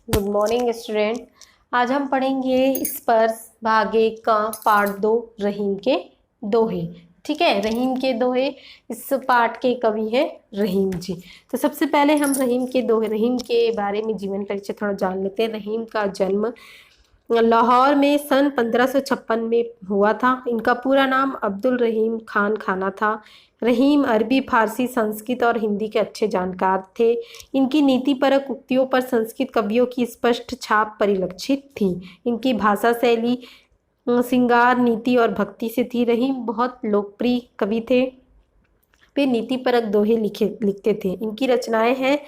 Good morning student. आज हम पढ़ेंगे स्पर्श भाग 1 का पार्ट 2 रहीम के दोहे। ठीक है, रहीम के दोहे इस पार्ट के कवि है रहीम जी। तो सबसे पहले हम रहीम के दोहे, रहीम के बारे में जीवन परिचय थोड़ा जान लेते हैं। रहीम का जन्म लाहौर में सन 1556 में हुआ था। इनका पूरा नाम अब्दुल रहीम खान खाना था। रहीम अरबी, फारसी, संस्कृत और हिंदी के अच्छे जानकार थे। इनकी नीतिपरक उक्तियों पर संस्कृत कवियों की स्पष्ट छाप परिलक्षित थी। इनकी भाषा शैली श्रृंगार, नीति और भक्ति से थी। रहीम बहुत लोकप्रिय कवि थे। वे नीतिपरक दोहे लिखते थे। इनकी रचनाएं हैं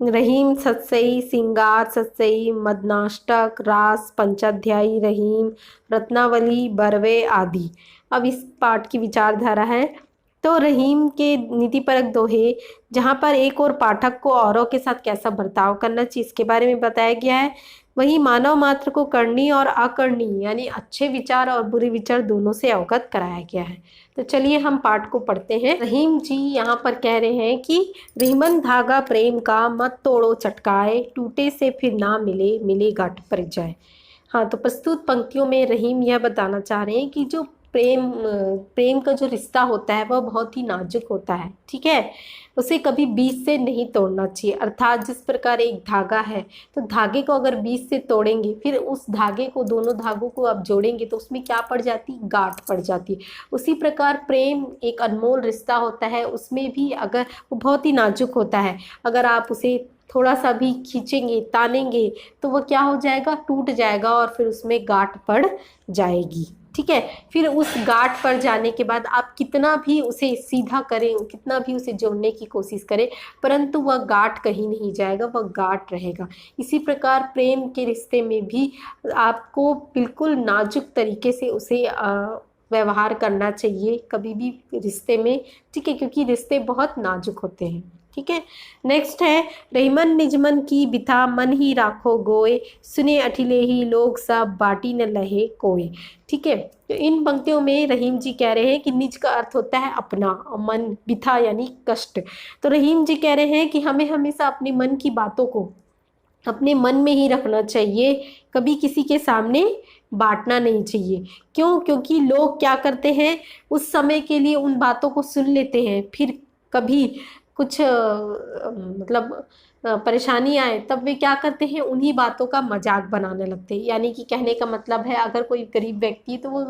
रहीम सतसई, सिंगार सतसई, मदनाष्टक, रास, पंचाध्यायी, रहीम, रत्नावली, बरवे आदि। अब इस पाठ की विचारधारा है। तो रहीम के नीतिपरक दोहे, जहाँ पर एक और पाठक को औरों के साथ कैसा बर्ताव करना चाहिए इसके बारे में बताया गया है। वही मानव मात्र को करनी और अकरनी यानी अच्छे विचार और बुरे विचार दोनों से अवगत कराया गया है। तो चलिए हम पाठ को पढ़ते हैं। रहीम जी यहाँ पर कह रहे हैं कि रहीमन धागा प्रेम का मत तोड़ो चटकाए, टूटे से फिर ना मिले, मिले गांठ पर जाए। हाँ, तो प्रस्तुत पंक्तियों में रहीम यह बताना चाह रहे हैं कि जो प्रेम का जो रिश्ता होता है वह बहुत ही नाजुक होता है। ठीक है, उसे कभी बीच से नहीं तोड़ना चाहिए। अर्थात जिस प्रकार एक धागा है, तो धागे को अगर बीच से तोड़ेंगे, फिर उस धागे को, दोनों धागों को आप जोड़ेंगे तो उसमें क्या पड़ जाती, गांठ पड़ जाती। उसी प्रकार प्रेम एक अनमोल रिश्ता होता है, उसमें भी अगर वो बहुत ही नाजुक होता है, अगर आप उसे थोड़ा सा भी खींचेंगे, तानेंगे, तो वह क्या हो जाएगा, टूट जाएगा और फिर उसमें गांठ पड़ जाएगी। ठीक है, फिर उस गांठ पर जाने के बाद आप कितना भी उसे सीधा करें, कितना भी उसे जोड़ने की कोशिश करें, परंतु वह गांठ कहीं नहीं जाएगा, वह गांठ रहेगा। इसी प्रकार प्रेम के रिश्ते में भी आपको बिल्कुल नाजुक तरीके से उसे व्यवहार करना चाहिए कभी भी रिश्ते में। ठीक है, क्योंकि रिश्ते बहुत नाजुक होते हैं। ठीक है, नेक्स्ट है रहीमन निजमन की बिथा मन ही राखो गोए, सुने अठिले ही लोग सब बाटी न लहे कोई। ठीक है, तो इन पंक्तियों में रहीम जी कह रहे हैं कि निज का अर्थ होता है अपना, और मन, बिथा यानी कष्ट। तो रहीम जी कह रहे हैं कि हमें हमेशा अपने मन की बातों को अपने मन में ही रखना चाहिए, कभी किसी के सामने बांटना नहीं चाहिए। क्यों? क्योंकि लोग क्या करते हैं, उस समय के लिए उन बातों को सुन लेते हैं, फिर कभी कुछ मतलब परेशानी आए तब वे क्या करते हैं, उन्हीं बातों का मजाक बनाने लगते हैं। यानी कि कहने का मतलब है, अगर कोई गरीब व्यक्ति है तो वो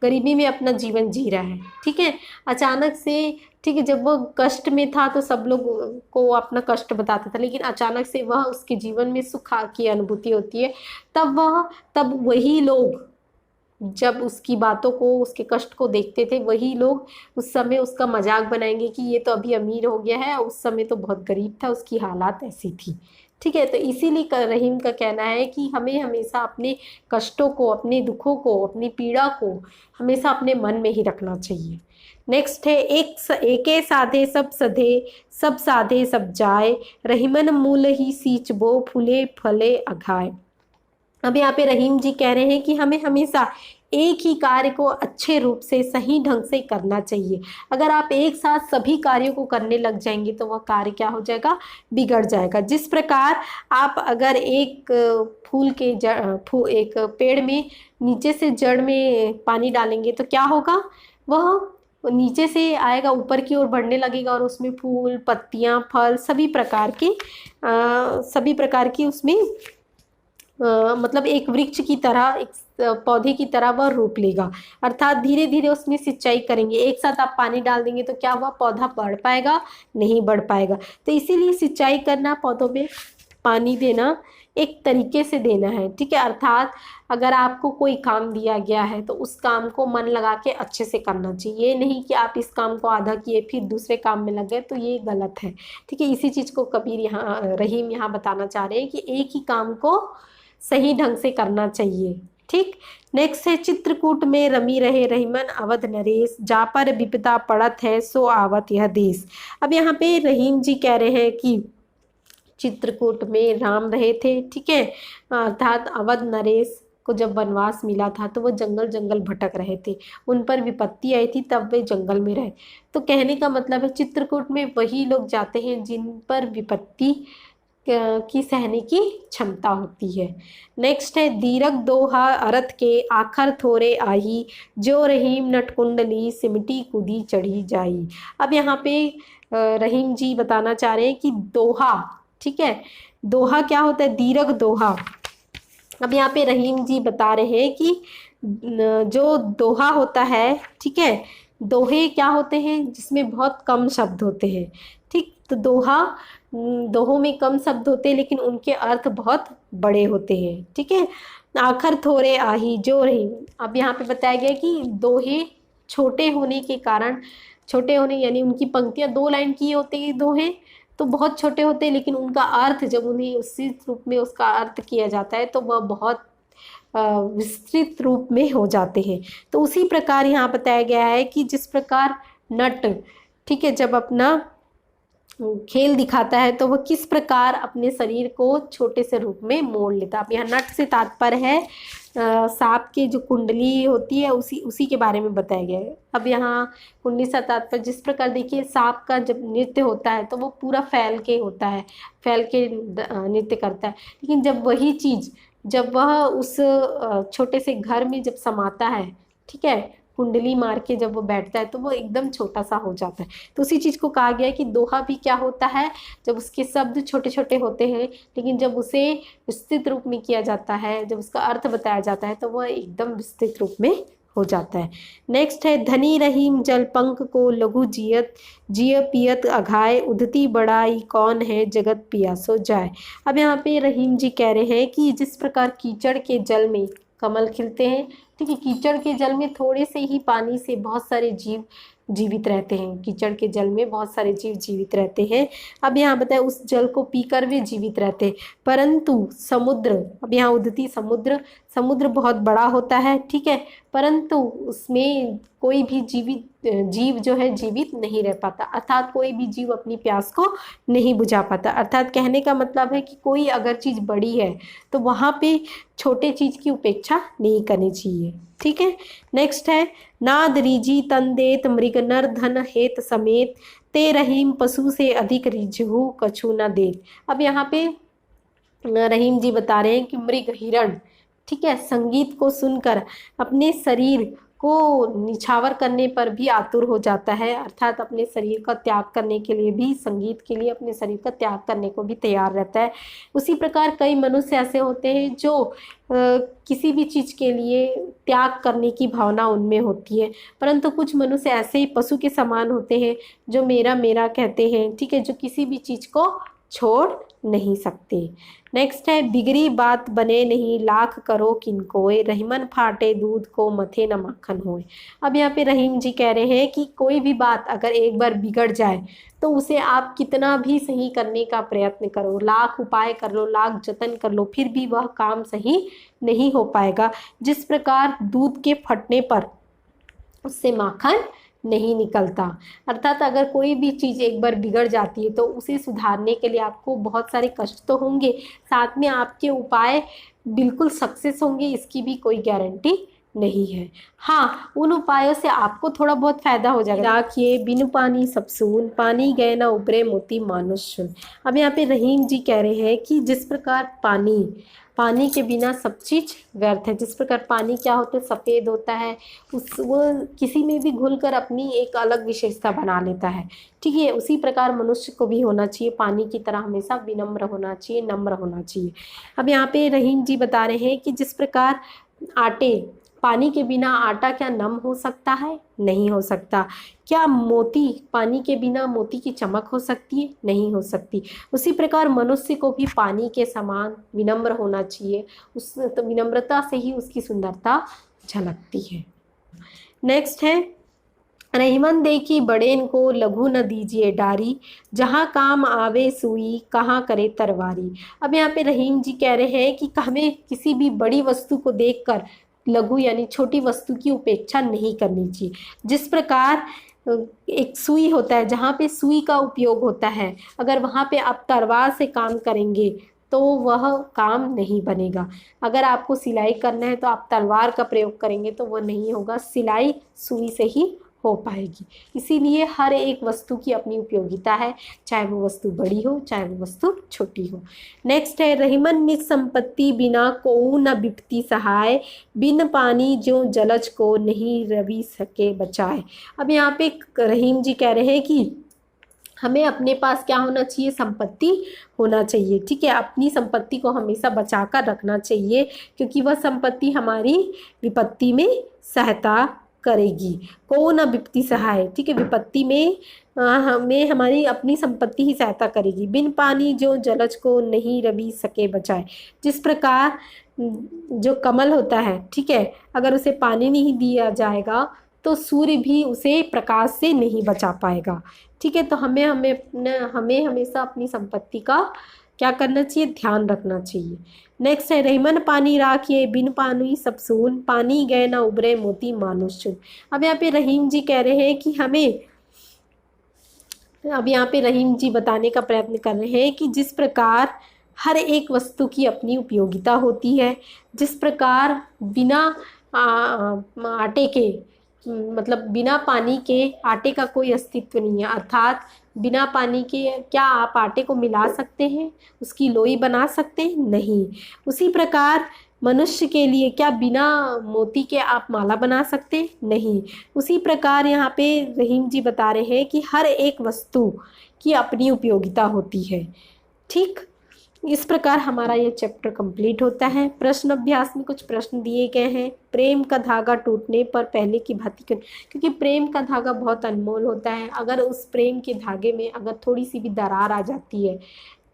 गरीबी में अपना जीवन जी रहा है। ठीक है, अचानक से, ठीक है, जब वो कष्ट में था तो सब लोग को अपना कष्ट बताता था, लेकिन अचानक से वह उसके जीवन में सुख की अनुभूति होती है, तब वही लोग जब उसकी बातों को, उसके कष्ट को देखते थे, वही लोग उस समय उसका मजाक बनाएंगे कि ये तो अभी अमीर हो गया है, उस समय तो बहुत गरीब था, उसकी हालात ऐसी थी। ठीक है, तो इसीलिए रहीम का कहना है कि हमें हमेशा अपने कष्टों को, अपने दुखों को, अपनी पीड़ा को हमेशा अपने मन में ही रखना चाहिए। नेक्स्ट है एके साधे सब सधे, सब साधे सब जाए, रहीमन मूल ही सींच बो, फूले फले अघाए। अब यहाँ पे रहीम जी कह रहे हैं कि हमें हमेशा एक ही कार्य को अच्छे रूप से, सही ढंग से करना चाहिए। अगर आप एक साथ सभी कार्यों को करने लग जाएंगे तो वह कार्य क्या हो जाएगा, बिगड़ जाएगा। जिस प्रकार आप अगर एक फूल के एक पेड़ में नीचे से जड़ में पानी डालेंगे तो क्या होगा, वह नीचे से आएगा, ऊपर की ओर बढ़ने लगेगा और उसमें फूल, पत्तियां, फल, सभी प्रकार की उसमें मतलब एक वृक्ष की तरह, एक पौधे की तरह वह रूप लेगा। अर्थात धीरे धीरे उसमें सिंचाई करेंगे। एक साथ आप पानी डाल देंगे तो क्या हुआ, पौधा बढ़ पाएगा, नहीं बढ़ पाएगा। तो इसीलिए सिंचाई करना, पौधों में पानी देना एक तरीके से देना है। ठीक है, अर्थात अगर आपको कोई काम दिया गया है तो उस काम को मन लगा के अच्छे से करना चाहिए। ये नहीं कि आप इस काम को आधा किए फिर दूसरे काम में लग गए, तो ये गलत है। ठीक है, इसी चीज़ को कबीर यहाँ, रहीम यहाँ बताना चाह रहे हैं कि एक ही काम को सही ढंग से करना चाहिए। ठीक, नेक्स्ट है चित्रकूट में रमी रहे रहीमन अवध नरेश, जा पर विपदा पड़त है सो आवत यह देश। अब यहाँ पे रहीम जी कह रहे हैं कि चित्रकूट में राम रहे थे। ठीक है, अर्थात अवध नरेश को जब वनवास मिला था तो वो जंगल जंगल भटक रहे थे, उन पर विपत्ति आई थी, तब वे जंगल में रहे। तो कहने का मतलब है चित्रकूट में वही लोग जाते हैं जिन पर विपत्ति की सहने की क्षमता होती है। नेक्स्ट है दीर्घ दोहा अरथ के आखर थोरे आई, जो रहीम नटकुंडली सिमटी कूदी चढ़ी जाई। अब यहाँ पे रहीम जी बताना चाह रहे हैं कि दोहा, ठीक है, दोहा क्या होता है, दीर्घ दोहा। अब यहाँ पे रहीम जी बता रहे हैं कि जो दोहा होता है, ठीक है, दोहे क्या होते हैं जिसमें बहुत कम शब्द होते हैं, ठीक, तो दोहों में कम शब्द होते हैं लेकिन उनके अर्थ बहुत बड़े होते हैं, ठीक है। आखर थोड़े आही जो रही, अब यहाँ पे बताया गया कि दोहे छोटे होने के कारण, छोटे होने यानी उनकी पंक्तियां 2 लाइन की होते हैं दोहे, तो बहुत छोटे होते हैं लेकिन उनका अर्थ जब उन्हें उसी रूप में उसका अर्थ किया जाता है तो वह बहुत विस्तृत रूप में हो जाते हैं। तो उसी प्रकार यहाँ बताया गया है कि जिस प्रकार नट, ठीक है, जब अपना खेल दिखाता है तो वह किस प्रकार अपने शरीर को छोटे से रूप में मोड़ लेता है। अब यहाँ नट से तात्पर्य है सांप की जो कुंडली होती है उसी के बारे में बताया गया है। अब यहाँ कुंडली से तात्पर्य, जिस प्रकार देखिए सांप का जब नृत्य होता है तो वो पूरा फैल के होता है, फैल के नृत्य करता है, लेकिन जब वही चीज़ जब वह उस छोटे से घर में जब समाता है, ठीक है, कुंडली मार के जब वो बैठता है तो वो एकदम छोटा सा हो जाता है। तो उसी चीज़ को कहा गया है कि दोहा भी क्या होता है, जब उसके शब्द छोटे छोटे होते हैं लेकिन जब उसे विस्तृत रूप में किया जाता है, जब उसका अर्थ बताया जाता है तो वह एकदम विस्तृत रूप में हो जाता है। नेक्स्ट है धनी रहीम जल पंख को लघु जियत, जिय पियत अघाय, उधती बड़ाई कौन है जगत पियासो जाए। अब यहाँ पे रहीम जी कह रहे हैं कि जिस प्रकार कीचड़ के जल में कमल खिलते हैं, ठीक है, कीचड़ के जल में थोड़े से ही पानी से बहुत सारे जीव जीवित रहते हैं, कीचड़ के जल में बहुत सारे जीव जीवित रहते हैं। अब यहाँ बताए उस जल को पीकर वे जीवित रहते हैं, परंतु समुद्र, अब यहाँ उद्धति समुद्र बहुत बड़ा होता है, ठीक है, परंतु उसमें कोई भी जीव जो है जीवित नहीं रह पाता, अर्थात कोई भी जीव अपनी प्यास को नहीं बुझा पाता। अर्थात कहने का मतलब है कि कोई अगर चीज़ बड़ी है तो वहाँ पे छोटे चीज़ की उपेक्षा नहीं करनी चाहिए, ठीक है। नेक्स्ट है नाद रीजी तन देत मृग नर धन हेत समेत, ते रहीम पशु से अधिक रिझहु कछु न देत। अब यहाँ पे रहीम जी बता रहे हैं कि मृग हिरण, ठीक है, संगीत को सुनकर अपने शरीर को निछावर करने पर भी आतुर हो जाता है, अर्थात अपने शरीर का त्याग करने के लिए भी, संगीत के लिए अपने शरीर का त्याग करने को भी तैयार रहता है। उसी प्रकार कई मनुष्य ऐसे होते हैं जो किसी भी चीज़ के लिए त्याग करने की भावना उनमें होती है, परंतु कुछ मनुष्य ऐसे ही पशु के समान होते हैं जो मेरा मेरा कहते हैं, ठीक है, जो किसी भी चीज़ को छोड़ नहीं सकते। नेक्स्ट है बिगड़ी बात बने नहीं लाख करो किनकोए, रहीमन फाटे दूध को मथे न माखन होए। अब यहाँ पे रहीम जी कह रहे हैं कि कोई भी बात अगर एक बार बिगड़ जाए तो उसे आप कितना भी सही करने का प्रयत्न करो, लाख उपाय कर लो, लाख जतन कर लो, फिर भी वह काम सही नहीं हो पाएगा। जिस प्रकार दूध के फटने पर उससे माखन नहीं निकलता, अर्थात अगर कोई भी चीज़ एक बार बिगड़ जाती है तो उसे सुधारने के लिए आपको बहुत सारे कष्ट तो होंगे, साथ में आपके उपाय बिल्कुल सक्सेस होंगे इसकी भी कोई गारंटी नहीं है। हाँ, उन उपायों से आपको थोड़ा बहुत फायदा हो जाएगा। राखिए बिनु पानी सब सून, पानी गए ना उबरे मोती मानुष सुन। अब यहाँ पे रहीम जी कह रहे हैं कि जिस प्रकार पानी के बिना सब चीज़ व्यर्थ है, जिस प्रकार पानी क्या होता है, सफ़ेद होता है, वो किसी में भी घुलकर अपनी एक अलग विशेषता बना लेता है, ठीक है, उसी प्रकार मनुष्य को भी होना चाहिए, पानी की तरह हमेशा विनम्र होना चाहिए, नम्र होना चाहिए। अब यहाँ पे रहीम जी बता रहे हैं कि जिस प्रकार पानी के बिना आटा क्या नम हो सकता है, नहीं हो सकता। क्या मोती, पानी के बिना मोती की चमक हो सकती है, नहीं हो सकती। उसी प्रकार मनुष्य को भी पानी के समान विनम्र होना चाहिए, उस तो विनम्रता से ही उसकी सुंदरता झलकती है। नेक्स्ट है रहीमन देखी बड़ेन को लघु न दीजिए डारी, जहाँ काम आवे सुई कहाँ करे तरवारी। अब यहाँ पे रहीम जी कह रहे हैं कि हमें किसी भी बड़ी वस्तु को देखकर लघु यानी छोटी वस्तु की उपेक्षा नहीं करनी चाहिए। जिस प्रकार एक सुई होता है, जहाँ पे सुई का उपयोग होता है, अगर वहाँ पे आप तलवार से काम करेंगे तो वह काम नहीं बनेगा। अगर आपको सिलाई करना है तो आप तलवार का प्रयोग करेंगे तो वह नहीं होगा, सिलाई सुई से ही हो पाएगी। इसीलिए हर एक वस्तु की अपनी उपयोगिता है, चाहे वो वस्तु बड़ी हो चाहे वो वस्तु छोटी हो। नेक्स्ट है, रहीमन निज संपत्ति बिना कोऊ न बिपति सहाय, बिन पानी जो जलज को नहीं रवि सके बचाए। अब यहाँ पे रहीम जी कह रहे हैं कि हमें अपने पास क्या होना चाहिए, संपत्ति होना चाहिए। ठीक है, अपनी संपत्ति को हमेशा बचाकर रखना चाहिए, क्योंकि वह संपत्ति हमारी विपत्ति में सहायता करेगी। को न विपत्ति सहाय, ठीक है, विपत्ति में हमें हमारी अपनी संपत्ति ही सहायता करेगी। बिन पानी जो जलज को नहीं रवि सके बचाए। जिस प्रकार जो कमल होता है, ठीक है, अगर उसे पानी नहीं दिया जाएगा तो सूर्य भी उसे प्रकाश से नहीं बचा पाएगा। ठीक है, तो हमें हमेशा अपनी संपत्ति का क्या करना चाहिए, ध्यान रखना चाहिए। नेक्स्ट है, रहीमन पानी राखिए बिन पानी सब सून, पानी गए ना उबरे मोती मानुष चुन। अब यहाँ पे रहीम जी कह रहे हैं कि अब यहाँ पे रहीम जी बताने का प्रयत्न कर रहे हैं कि जिस प्रकार हर एक वस्तु की अपनी उपयोगिता होती है, जिस प्रकार बिना आटे के मतलब बिना पानी के आटे का कोई अस्तित्व नहीं है, अर्थात बिना पानी के क्या आप आटे को मिला सकते हैं, उसकी लोई बना सकते हैं, नहीं। उसी प्रकार मनुष्य के लिए क्या बिना मोती के आप माला बना सकते हैं, नहीं। उसी प्रकार यहाँ पे रहीम जी बता रहे हैं कि हर एक वस्तु की अपनी उपयोगिता होती है। ठीक, इस प्रकार हमारा ये चैप्टर कंप्लीट होता है। प्रश्न अभ्यास में कुछ प्रश्न दिए गए हैं। प्रेम का धागा टूटने पर पहले की भांति क्यों, क्योंकि प्रेम का धागा बहुत अनमोल होता है। अगर उस प्रेम के धागे में अगर थोड़ी सी भी दरार आ जाती है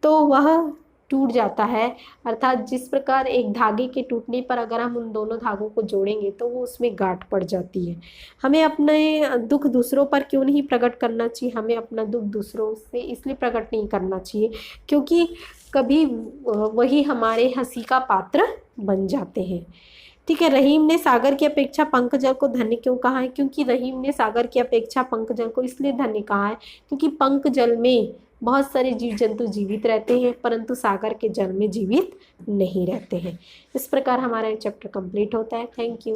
तो वह टूट जाता है। अर्थात जिस प्रकार एक धागे के टूटने पर अगर हम उन दोनों धागों को जोड़ेंगे तो वो उसमें गांठ पड़ जाती है। हमें अपने दुख दूसरों पर क्यों नहीं प्रकट करना चाहिए, हमें अपना दुख दूसरों से इसलिए प्रकट नहीं करना चाहिए क्योंकि कभी वही हमारे हंसी का पात्र बन जाते हैं। ठीक है, रहीम ने सागर की अपेक्षा पंकजल को धन्य क्यों कहा है, क्योंकि रहीम ने सागर की अपेक्षा पंकजल को इसलिए धन्य कहा है क्योंकि पंकजल में बहुत सारे जीव जंतु जीवित रहते हैं परंतु सागर के जल में जीवित नहीं रहते हैं। इस प्रकार हमारा ये चैप्टर कंप्लीट होता है। Thank you.